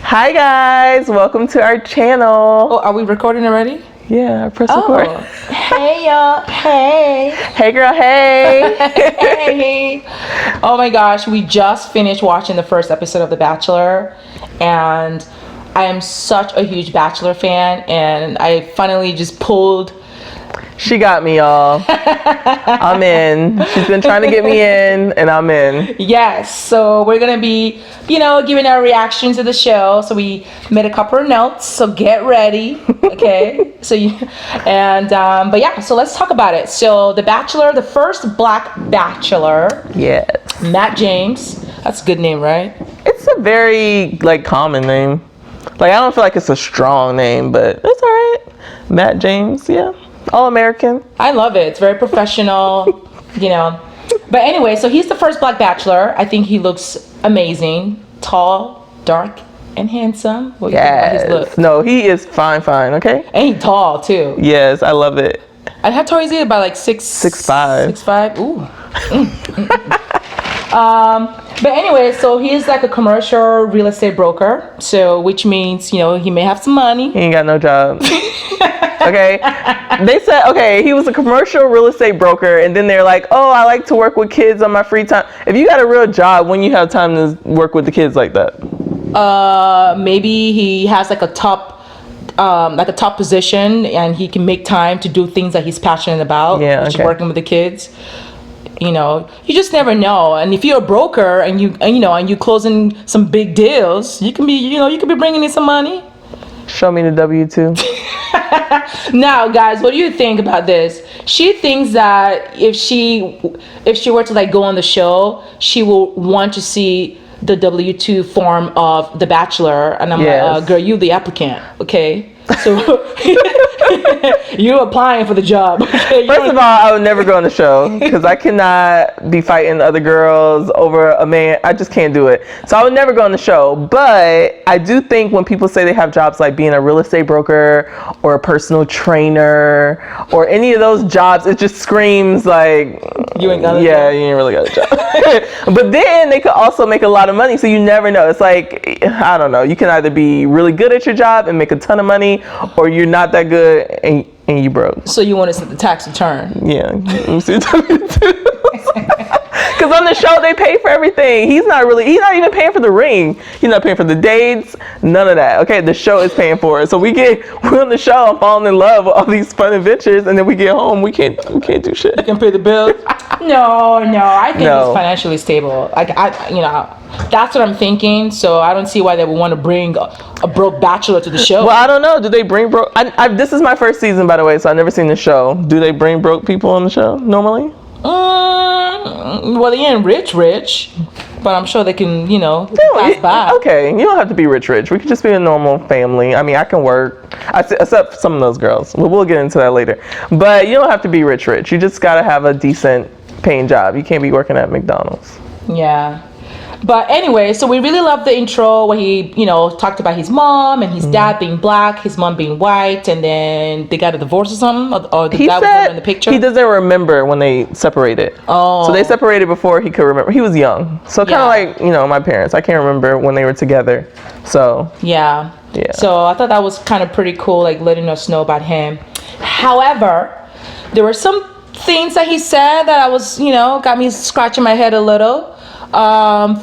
Hi guys, welcome to our channel. Oh, are we recording already? Yeah, press record. Hey y'all, hey. Hey girl, hey. Hey. Oh my gosh, we just finished watching the first episode of The Bachelor, and I am such a huge Bachelor fan, and I finally just pulled. She got me, y'all. I'm in. She's been trying to get me in, and I'm in. Yes, so we're gonna be, giving our reaction to the show. So we made a couple of notes. So get ready, okay? But yeah. So let's talk about it. So The Bachelor, the first Black Bachelor. Yes. Matt James. That's a good name, right? It's a very common name. I don't feel like it's a strong name, but it's all right. Matt James, yeah. All American. I love it. It's very professional, But anyway, so he's the first Black Bachelor. I think he looks amazing. Tall, dark, and handsome. What do you think about his look? No, he is fine, okay? And he's tall, too. Yes, I love it. And how tall is he? About 6'5". 6'5". Ooh. But anyway, so he's a commercial real estate broker. So, which means, he may have some money. He ain't got no job. Okay, they said, he was a commercial real estate broker, and then they're like, oh, I like to work with kids on my free time. If you got a real job, when you have time to work with the kids like that? Maybe he has a top position, and he can make time to do things that he's passionate about, which is working with the kids. You just never know. And if you're a broker and you closing some big deals, you can be bringing in some money. Show me the W-2. Now, guys, what do you think about this? She thinks that if she were to go on the show, she will want to see the W-2 form of The Bachelor, and I'm like, girl, you the applicant, okay? So you're applying for the job. Okay? First of all, I would never go on the show because I cannot be fighting other girls over a man. I just can't do it. So I would never go on the show. But I do think when people say they have jobs like being a real estate broker or a personal trainer or any of those jobs, it just screams like you ain't got a job. Yeah, you ain't really got a job. But then they could also make a lot of money. So you never know. It's like, I don't know. You can either be really good at your job and make a ton of money, or you're not that good and you broke. So you want to see the tax return? Yeah. Because on the show they pay for everything. He's not even paying for the ring. He's not paying for the dates. None of that. Okay, the show is paying for it. So we're on the show and falling in love with all these fun adventures, and then we get home, we can't do shit. You can pay the bills. No, I think he's financially stable. That's what I'm thinking. So I don't see why they would want to bring a broke bachelor to the show. Well, I don't know. Do they bring broke? This is my first season, by the way, so I've never seen the show. Do they bring broke people on the show normally? Well, they ain't rich, but I'm sure they can, pass by. Okay, you don't have to be rich. We could just be a normal family. I mean, I can work, except some of those girls. We'll get into that later. But you don't have to be rich. You just got to have a decent paying job. You can't be working at McDonald's. Yeah. But anyway, so we really love the intro where he, talked about his mom and his dad being black, his mom being white, and then they got a divorce or something, or the dad was never in the picture. He doesn't remember when they separated. Oh. So they separated before he could remember. He was young. So kind of like, my parents. I can't remember when they were together. So. Yeah. So I thought that was kind of pretty cool, letting us know about him. However, there were some things that he said that I was, got me scratching my head a little.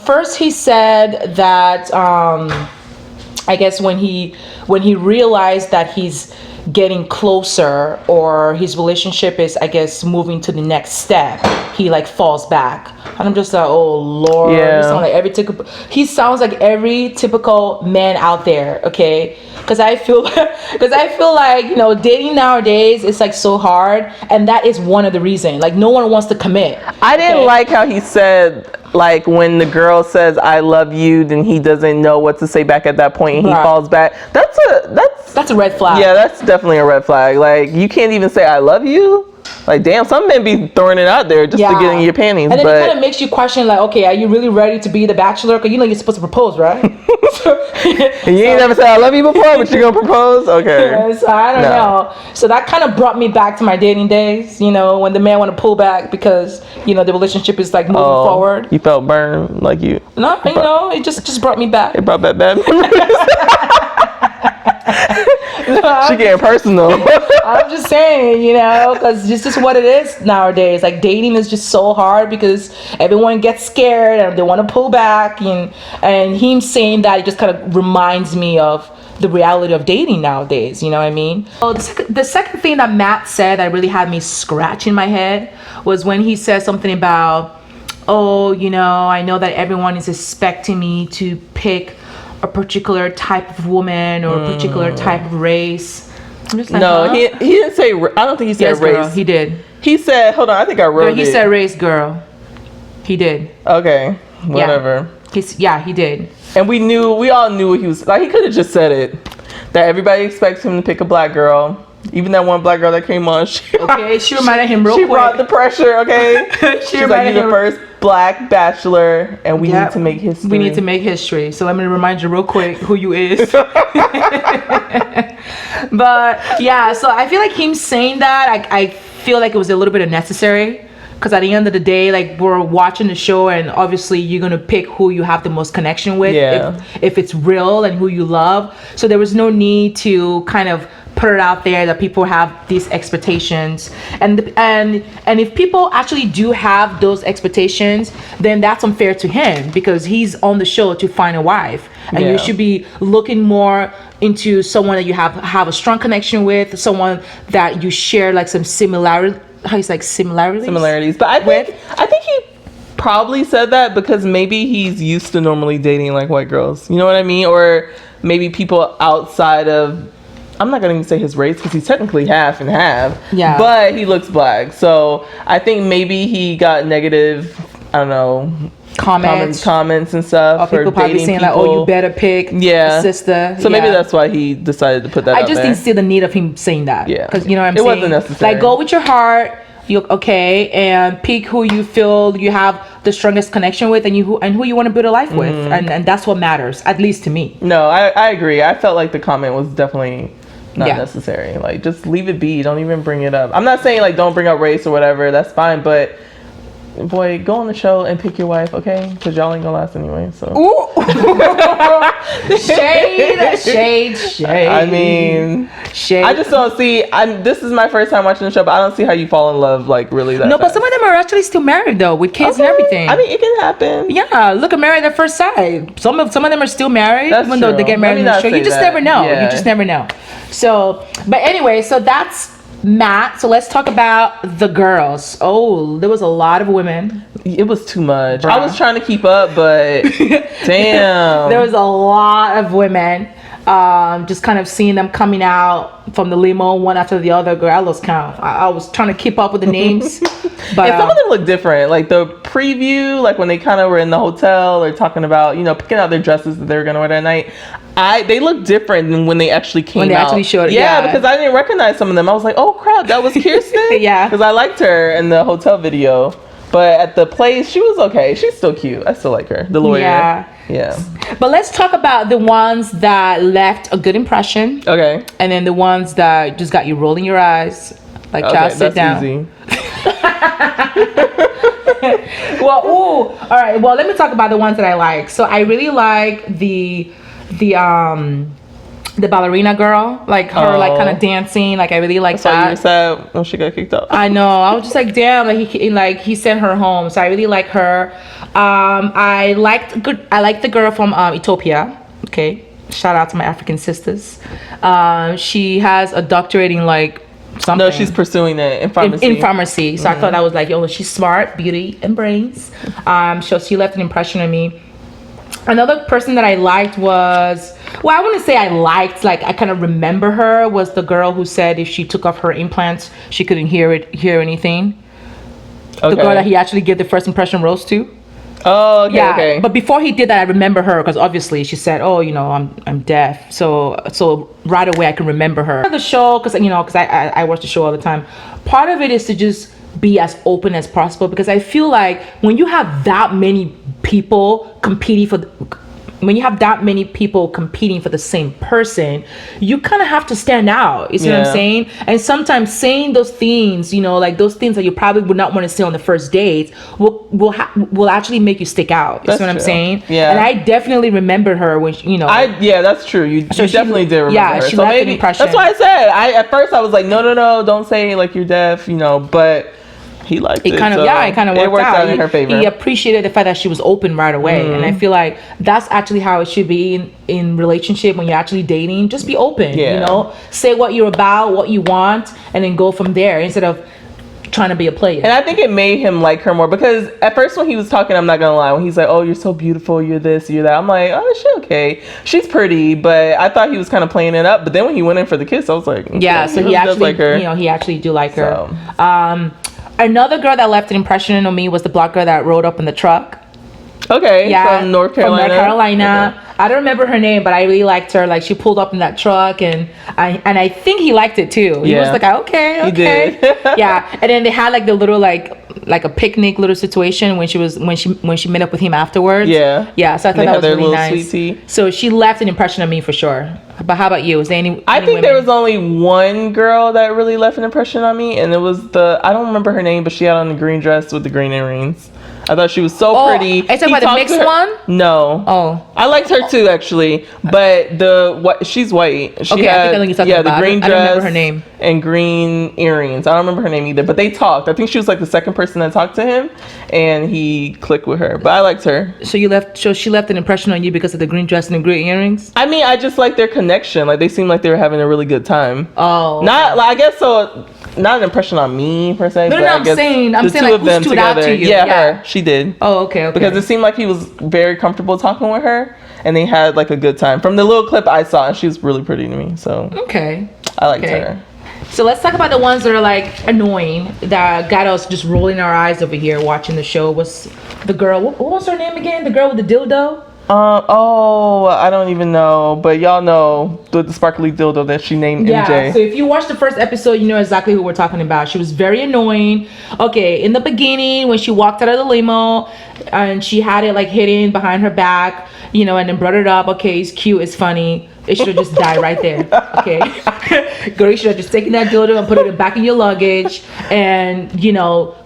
First he said that I guess when he realized that he's getting closer, or his relationship is, I guess, moving to the next step, he falls back. And I'm just like, oh Lord. He sounds like every typical man out there, okay? Because I feel like dating nowadays is so hard, and that is one of the reasons. No one wants to commit. I didn't like how he said when the girl says I love you, then he doesn't know what to say back at that point, and he falls back. That's a red flag. Yeah, that's definitely a red flag. You can't even say I love you. Like, damn, some men be throwing it out there just to get in your panties. And then but it kind of makes you question, like, okay, are you really ready to be the bachelor? Because you're supposed to propose, right? and you ain't never said I love you before, but you're gonna propose? Okay. So I don't know. So that kind of brought me back to my dating days, when the man want to pull back because, the relationship is like moving forward. You felt burned like you. No, it just brought me back. It brought back bad memories. She getting personal. I'm just saying, because it's just what it is nowadays. Like, dating is just so hard because everyone gets scared and they want to pull back. And him saying that, it just kind of reminds me of the reality of dating nowadays. You know what I mean? Well, the second thing that Matt said that really had me scratching my head was when he said something about, I know that everyone is expecting me to pick a particular type of woman or a particular type of race. I'm just like, no, he didn't say. I don't think he said race. Girl, he did. He said, hold on, I think I wrote it. He said race, girl. He did. Okay, whatever. He did. And we all knew what he was like. He could have just said it, that everybody expects him to pick a black girl. Even that one black girl that came on, she reminded him real quick. She brought the pressure, okay? She's like, you're the first black bachelor, and we need to make history. We need to make history. So let me remind you real quick who you is. But yeah, so I feel like him saying that, I feel like it was a little bit unnecessary. Because at the end of the day, like, we're watching the show, and obviously you're going to pick who you have the most connection with, if it's real and who you love. So there was no need to kind of put it out there that people have these expectations. And if people actually do have those expectations, then that's unfair to him because he's on the show to find a wife. And you should be looking more into someone that you have a strong connection with, someone that you share like some similarities. But I think he probably said that because maybe he's used to normally dating like white girls, you know what I mean? Or maybe people outside of, I'm not gonna even say his race because he's technically half and half, but he looks black. So I think maybe he got negative, I don't know, comments and stuff. Or people probably saying like, oh, you better pick sister. So maybe that's why he decided to put that out there. I just didn't see the need of him saying that. Yeah. Because you know what I'm saying? It wasn't necessary. Like, go with your heart, and pick who you feel you have the strongest connection with and who you want to build a life with. And that's what matters, at least to me. No, I agree. I felt like the comment was definitely not necessary. Like, just leave it be. Don't even bring it up. I'm not saying like don't bring up race or whatever. That's fine, but boy, go on the show and pick your wife, okay? Because y'all ain't gonna last anyway. So. Shade. I mean, shade. I just don't see. This is my first time watching the show, but I don't see how you fall in love like really that. No, fast. But some of them are actually still married though, with kids and everything. I mean, it can happen. Yeah, look at Married at First Sight. Some of them are still married, That's even though they get married in the show. You just never know. Yeah. You just never know. So, but anyway, so that's Matt. So let's talk about the girls. Oh, there was a lot of women. It was too much. I was trying to keep up, but damn. There was a lot of women. Just kind of seeing them coming out from the limo one after the other. Girl, I lost count. I was trying to keep up with the names. But and some of them look different. Like the preview, like when they kind of were in the hotel or talking about, picking out their dresses that they were going to wear that night. They look different than when they actually came out. When they actually showed it. Yeah, because I didn't recognize some of them. I was like, oh crap, that was Kirsten? Yeah. Because I liked her in the hotel video. But at the place, she was okay. She's still cute. I still like her. The lawyer. Yeah. But let's talk about the ones that left a good impression. Okay. And then the ones that just got you rolling your eyes. Like, child, sit down. Easy. All right. Well, let me talk about the ones that I like. So I really like the ballerina girl, like her, like kind of dancing. Like I really like that. You sad when she got kicked out. I know. I was just like, damn. Like he sent her home. So I really like her. I like the girl from Ethiopia. Okay, shout out to my African sisters. She has a doctorate in like something. No, she's pursuing it in pharmacy. In pharmacy. So I thought that was like, she's smart, beauty, and brains. So she left an impression on me. Another person that I liked was, I wouldn't say I liked, like I kind of remember her, was the girl who said if she took off her implants, she couldn't hear anything. Okay. The girl that he actually gave the first impression rose to. Oh, okay, Yeah, okay. but before he did that, I remember her because obviously she said, "Oh, I'm deaf." So right away I can remember her. The show, because I watch the show all the time. Part of it is to just be as open as possible, because I feel like when you have that many people competing for the same person, you kind of have to stand out. You see what I'm saying? And sometimes saying those things, like those things that you probably would not want to say on the first date, will actually make you stick out. You see what I'm saying? Yeah. And I definitely remember her when that's true. You definitely did remember her. She left an impression. That's why I said at first I was like, no, don't say like you're deaf, but he liked it. It kind of worked out in her favor. He appreciated the fact that she was open right away, and I feel like that's actually how it should be in relationship. When you're actually dating, just be open. Say what you're about, what you want, and then go from there instead of trying to be a player. And I think it made him like her more, because at first when he was talking, I'm not gonna lie, when he's like, "Oh, you're so beautiful, you're this, you're that," I'm like, "Oh, is she okay? She's pretty," but I thought he was kind of playing it up. But then when he went in for the kiss, I was like, yeah, so he actually like her. he actually do like her. Another girl that left an impression on me was the black girl that rode up in the truck. Okay, yeah, from North Carolina. Okay. I don't remember her name, but I really liked her. Like, she pulled up in that truck, and I think he liked it too. He was like, okay. He did. Yeah, and then they had like the little like a picnic little situation when she met up with him afterwards. Yeah. So I thought that was really nice. Sweet tea. So she left an impression on me for sure. But how about you? Was there any? I think there was only one girl that really left an impression on me, and it was I don't remember her name, but she had on the green dress with the green earrings. I thought she was so pretty. Are you talking about the mixed one? No. Oh. I liked her too, actually. But she's white. She okay, had, I think I know you're talking about. The green dress. I don't remember her name. And green earrings. I don't remember her name either. But they talked. I think she was like the second person that talked to him, and he clicked with her. But I liked her. So she left an impression on you because of the green dress and the green earrings? I mean, I just like their connection. Like, they seemed like they were having a really good time. Oh. Not like, I guess so. Not an impression on me per se. No, but I'm saying like who stood out to you? Yeah, her. She did. Oh, okay. Because it seemed like he was very comfortable talking with her, and they had like a good time. From the little clip I saw, and she was really pretty to me. So okay, I liked her. So let's talk about the ones that are like annoying, that got us just rolling our eyes over here watching the show. Was the girl? What was her name again? The girl with the dildo? I don't even know, but y'all know the sparkly dildo that she named MJ. Yeah, so if you watch the first episode, you know exactly who we're talking about. She was very annoying. Okay, in the beginning, when she walked out of the limo and she had it like hidden behind her back, and then brought it up. Okay, it's cute, it's funny. It should have just died right there. Okay, girl, you should have just taken that dildo and put it back in your luggage, and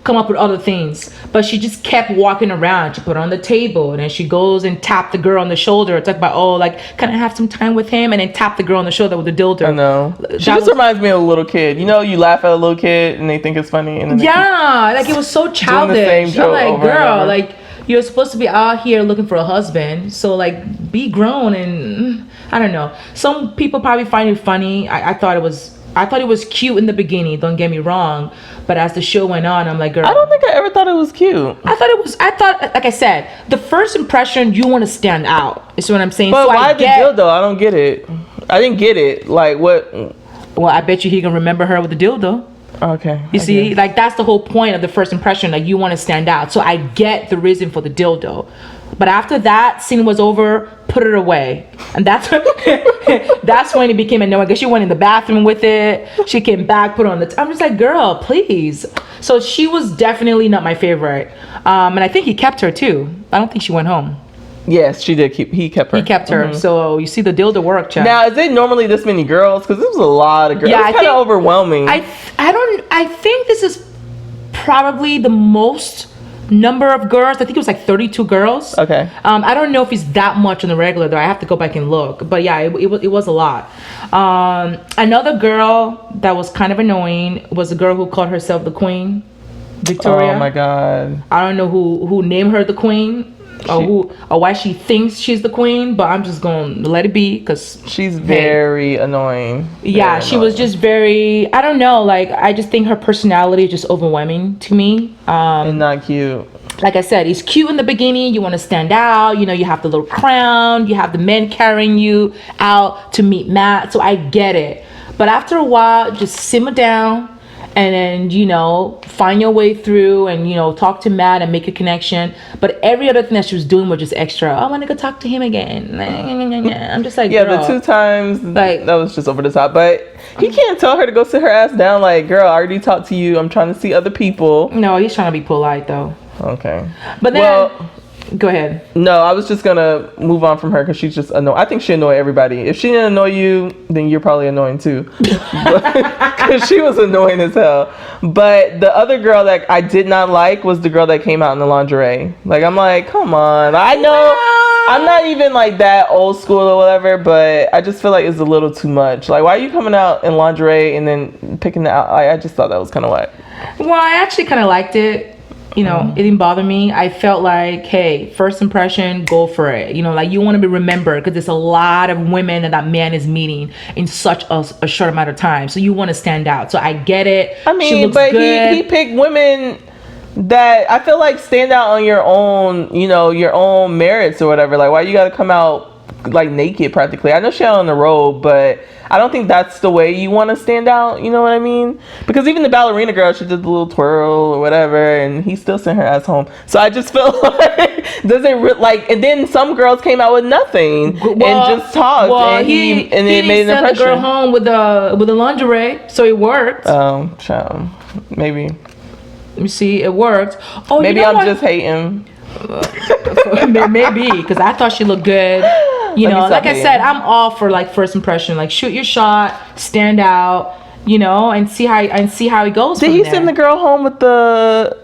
come up with other things. But she just kept walking around. She put it on the table, and then she goes and tapped the girl on the shoulder. Talk about, can I have some time with him? And then tap the girl on the shoulder with the dildo. I know. She just reminds me of a little kid. You laugh at a little kid and they think it's funny, and then it was so childish. I'm like, girl, like, you're supposed to be out here looking for a husband, so like, be grown. And I don't know. Some people probably find it funny. I thought it was cute in the beginning. Don't get me wrong, but as the show went on, I'm like, girl, I don't think I ever thought it was cute. I thought, like I said, the first impression, you want to stand out. You see what I'm saying? But why the dildo? I don't get it. I didn't get it. Like, what? Well, I bet you he can remember her with the dildo. Okay. You see, like, that's the whole point of the first impression. Like, you want to stand out. So I get the reason for the dildo. But after that scene was over, put it away. And that's when it became annoying. I guess she went in the bathroom with it. She came back, put it on I'm just like, girl, please. So she was definitely not my favorite. And I think he kept her too. I don't think she went home. Yes, he did. He kept her. He kept her. Mm-hmm. So you see the dildo work, Chad. Now, is it normally this many girls? Because this was a lot of girls. Yeah, it's kind of overwhelming. I think this is probably the most number of girls. I think it was like 32 girls. Okay. I don't know if it's that much on the regular though. I have to go back and look. But yeah, it was a lot. Another girl that was kind of annoying was a girl who called herself the Queen, Victoria. Oh my God. I don't know who named her the Queen. Or why she thinks she's the queen, but I'm just gonna let it be because she's very annoying. Yeah, she was just very, I don't know, like, I just think her personality is just overwhelming to me. And not cute. Like I said, it's cute in the beginning. You want to stand out. You have the little crown. You have the men carrying you out to meet Matt. So I get it. But after a while, just simmer down and then, you know, find your way through and, you know, talk to Matt and make a connection. But every other thing that she was doing was just extra. Oh, I want to go talk to him again. I'm just like, yeah, girl, the 2 times, like, that was just over the top. But he can't tell her to go sit her ass down. Like, girl, I already talked to you. I'm trying to see other people. No, he's trying to be polite, though. Okay. But then, go ahead. No, I was just going to move on from her because she's just annoying. I think she annoy everybody. If she didn't annoy you, then you're probably annoying too. Because she was annoying as hell. But the other girl that I did not like was the girl that came out in the lingerie. Like, I'm like, come on. I know I'm not even like that old school or whatever, but I just feel like it's a little too much. Like, why are you coming out in lingerie and then picking the out? I just thought that was kind of whack. Well, I actually kind of liked it. You know, it didn't bother me. I felt like, hey, first impression, go for it. You know, like, you want to be remembered because there's a lot of women that man is meeting in such a short amount of time. So you want to stand out. So I get it. I mean, she looks but good. he picked women that I feel like stand out on your own, you know, your own merits or whatever. Like, why you got to come out like naked practically? I know she had on the robe, but I don't think that's the way you want to stand out. You know what I mean? Because even the ballerina girl, she did the little twirl or whatever, and he still sent her ass home. So I just feel like and then some girls came out with nothing and just talked, and it made an impression. The girl home with the lingerie, so it worked. Child, maybe. Let me see, it worked. Oh, maybe you know I'm just hating. Maybe because I thought she looked good. You know, like I said, I'm all for like first impression. Like, shoot your shot, stand out, you know, and see how it goes. Did he send the girl home with the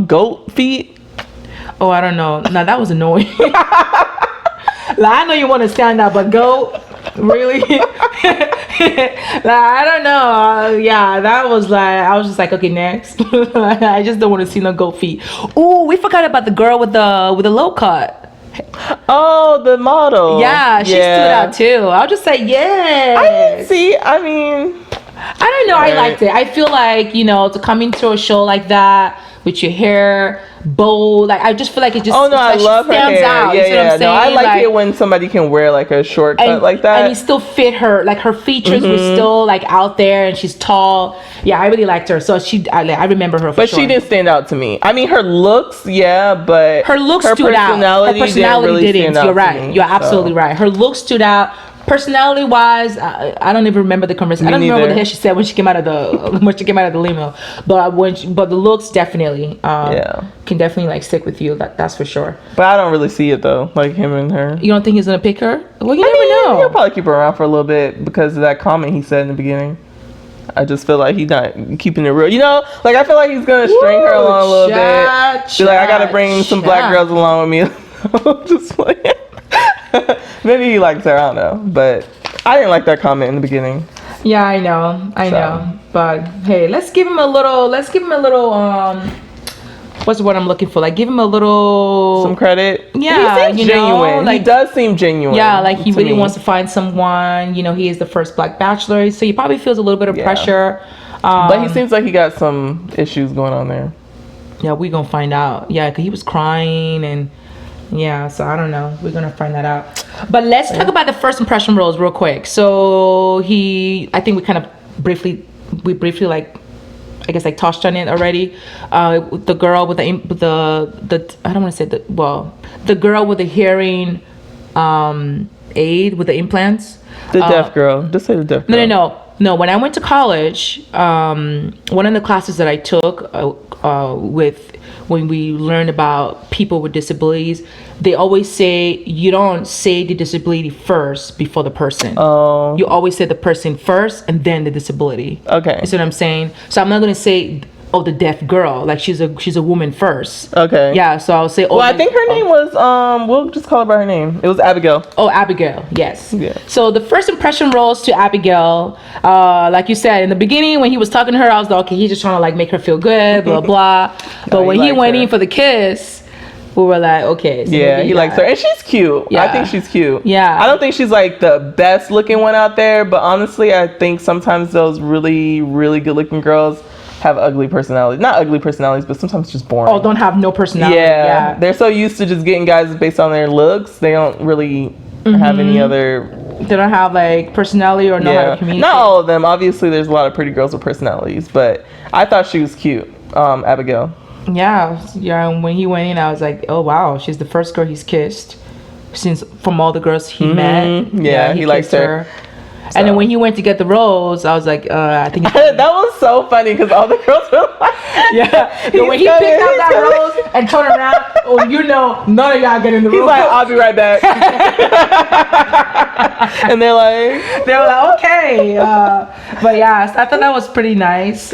goat feet? Oh, I don't know. No, that was annoying. Like, I know you want to stand out, but goat, really? Like, I don't know. Yeah, that was like, I was just like, okay, next. I just don't want to see no goat feet. Ooh, we forgot about the girl with the low cut. Oh, the model. Yeah, she stood out too. I'll just say, yeah. I didn't see. I mean, I don't know. I liked it. I feel like, you know, to come into a show like that with your hair bold, like, I just feel like it just. Oh no, I love her hair. Out, yeah, you know what I'm no, I saying? like it when somebody can wear like a short cut like that, and you still fit her. Like, her features were still like out there, and she's tall. Yeah, I really liked her. So I remember her. But she didn't stand out to me. I mean, her looks, but her looks stood out. Her personality didn't. You're right. You're absolutely right. Her looks stood out. Personality wise, I don't even remember the conversation. I don't remember what the hell she said when she came out of the limo. But the looks definitely can definitely like stick with you. That's for sure. But I don't really see it though, like him and her. You don't think he's gonna pick her? Well, you never know. He'll probably keep her around for a little bit because of that comment he said in the beginning. I just feel like he's not keeping it real. You know, like, I feel like he's gonna string her along a little bit. Be like, I gotta bring some black girls along with me. Just like. Maybe he likes her, I don't know, but I didn't like that comment in the beginning. Yeah, I know, but hey, let's give him a little what's the word I'm looking for? Like, give him a little some credit. Yeah, he seems genuine. Like, he does seem genuine. Yeah, like he really wants to find someone. You know, he is the first black bachelor, so he probably feels a little bit of pressure. But he seems like he got some issues going on there. Yeah, we're gonna find out. Yeah, because he was crying and. Yeah, so I don't know. We're gonna find that out. But let's talk about the first impression roles real quick. So I think we briefly like, I guess, like, touched on it already. The girl with the I don't want to say the girl with the hearing aid with the implants. The deaf girl. Just say the deaf girl. No. When I went to college, one of the classes that I took when we learned about people with disabilities, they always say you don't say the disability first before the person. Oh. You always say the person first and then the disability. Okay. You see what I'm saying? So I'm not going to say, the deaf girl. Like, she's a woman first. Okay. Yeah, so I'll say... I think her name was... we'll just call her by her name. It was Abigail. Oh, Abigail. Yes. Yeah. So the first impression roles to Abigail, like you said, in the beginning when he was talking to her, I was like, okay, he's just trying to, like, make her feel good, blah, blah. But when he went in for the kiss... We were like, okay. So he likes her. And she's cute. Yeah. I think she's cute. Yeah. I don't think she's like the best looking one out there, but honestly, I think sometimes those really, really good looking girls have ugly personalities. Not ugly personalities, but sometimes just boring. Oh, don't have no personality. Yeah. They're so used to just getting guys based on their looks. They don't really have any other They don't have like personality or know how to communicate. Not all of them. Obviously, there's a lot of pretty girls with personalities, but I thought she was cute, Abigail. Yeah. And when he went in, I was like, oh wow, she's the first girl he's kissed since from all the girls he met. Yeah, he likes her. And then when he went to get the rose, I was like, I think that was so funny because all the girls were like, yeah. But when he picked up that rose and turned around, oh, you know, none of y'all get in the room. He's like, I'll be right back. And they were like, okay. But yeah, so I thought that was pretty nice.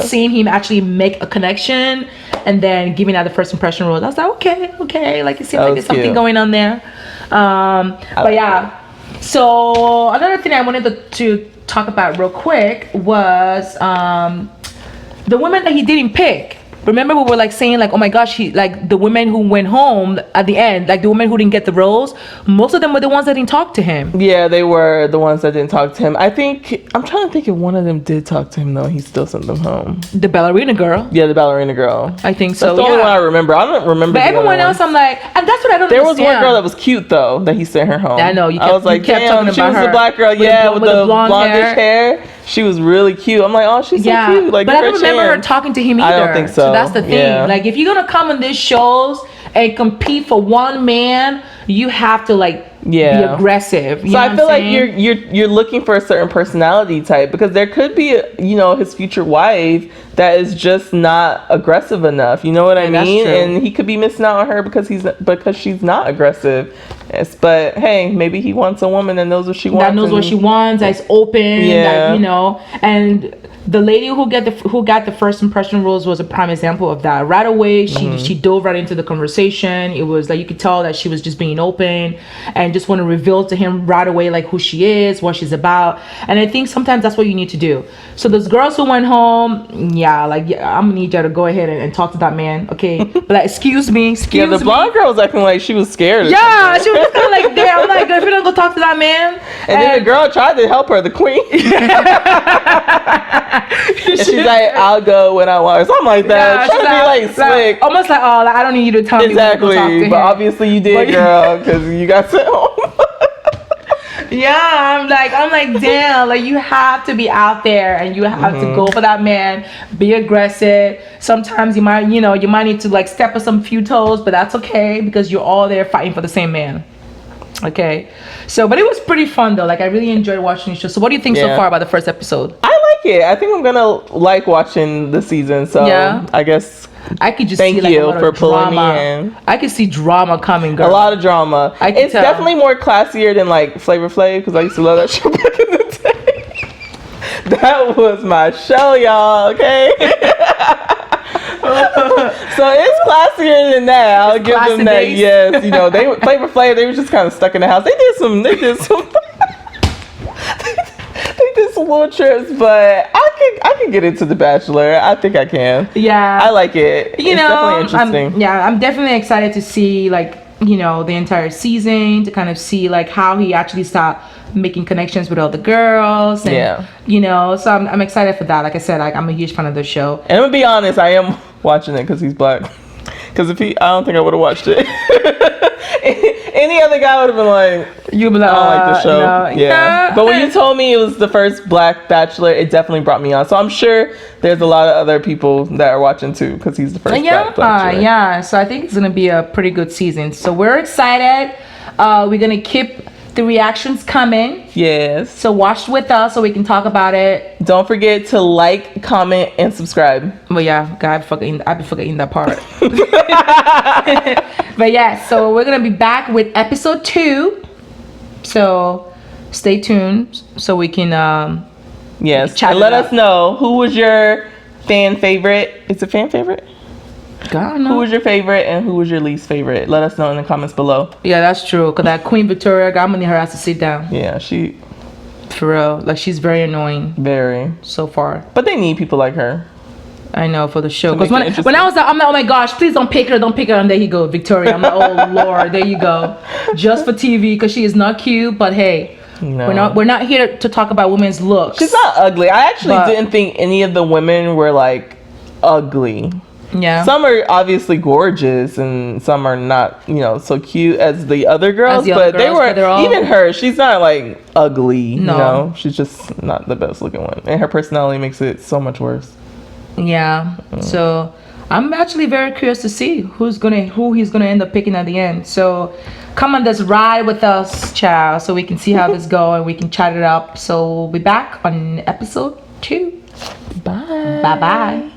Seeing him actually make a connection and then giving out the first impression rose, I was like, okay. Like it seems like there's something going on there. But yeah. So another thing I wanted to talk about real quick was the women that he didn't pick. Remember we were like saying like, oh my gosh, he like the women who went home at the end, like the women who didn't get the rose, most of them were the ones that didn't talk to him. Yeah, they were the ones that didn't talk to him. I'm trying to think if one of them did talk to him though. He still sent them home. The ballerina girl. Yeah, the ballerina girl. I think so. That's the only one I remember. I don't remember. But everyone else, I'm like, and that's what I don't. There understand. was one girl that was cute though that he sent her home. I know. I was like, damn, she was the black girl. With the blondish hair. She was really cute. I'm like, oh, she's so cute. Like, but I don't remember her talking to him either. I don't think so. So that's the thing. Yeah. Like, if you're gonna come on these shows and compete for one man, you have to like be aggressive. You know I feel like you're looking for a certain personality type because there could be his future wife that is just not aggressive enough. You know what I mean? And he could be missing out on her because she's not aggressive. Yes, but hey, maybe he wants a woman that knows what she wants. That knows what she wants. That's open. Yeah. That, and the lady who got the first impression rose was a prime example of that. Right away, she dove right into the conversation. It was like you could tell that she was just being open and just want to reveal to him right away like who she is, what she's about. And I think sometimes that's what you need to do. So those girls who went home, I'm gonna need you to go ahead and talk to that man, okay? But like, excuse me. The blonde girl was acting like she was scared. Yeah, she was just kind of like there. I'm like, if you don't go talk to that man. And then the girl tried to help her, the queen. And she's like, I'll go when I want, or something like that. Trying to be like slick, almost like, oh, I don't need you to tell me when to go talk to him. But obviously you did, girl, because you got sent home. Yeah, I'm like, damn, like you have to be out there and you have to go for that man, be aggressive. Sometimes you might need to like step on some few toes, but that's okay because you're all there fighting for the same man. Okay, so but it was pretty fun though. Like I really enjoyed watching the show. So what do you think so far about the first episode? I like it. I think I'm gonna like watching the season. So I guess I could just thank see, like, you for pulling me in. I could see drama coming, girl. A lot of drama. It's definitely more classier than like Flavor Flav because I used to love that show back in the day. That was my show, y'all. Okay. So it's classier than that. I'll give them that. Days. Yes, they Flavor Flav. They were just kind of stuck in the house. They did some. They did some little trips, but I can get into The Bachelor. I think I can. Yeah, I like it. It's definitely interesting. I'm definitely excited to see the entire season, to kind of see like how he actually started making connections with all the girls. And, so I'm excited for that. Like I said, I'm a huge fan of the show. And I'm gonna be honest, I am watching it because he's black. Because I don't think I would have watched it. Any other guy would have been like, you'd be like, I don't like the show. Yeah. But when you told me it was the first black Bachelor, it definitely brought me on. So I'm sure there's a lot of other people that are watching too because he's the first black Bachelor. Yeah. So I think it's gonna be a pretty good season. So we're excited. We're gonna keep the reactions coming. Yes. So watch with us so we can talk about it. Don't forget to like, comment, and subscribe. Well, yeah, God, I've been forgetting that part. But yeah, so we're gonna be back with episode 2. So stay tuned so we can yes, and let us know who was your fan favorite. It's a fan favorite. God, no. Who was your favorite and who was your least favorite? Let us know in the comments below. Yeah, that's true. Cause that Queen Victoria, I'm gonna need her ass to sit down. Yeah, she. For real, like she's very annoying. Very. So far. But they need people like her. I know, for the show. Because when I was like, I'm like, oh my gosh, please don't pick her. And there you go, Victoria. I'm like, oh Lord, there you go. Just for TV, because she is not cute. But hey, no. we're not here to talk about women's looks. She's not ugly. I actually didn't think any of the women were like ugly. Yeah. Some are obviously gorgeous and some are not, so cute as the other girls. But they're all, even her, she's not like ugly. No. She's just not the best looking one. And her personality makes it so much worse. Yeah. So I'm actually very curious to see who he's gonna end up picking at the end. So come on this ride with us, child, so we can see how this go and we can chat it up. So we'll be back on episode 2. Bye. Bye-bye.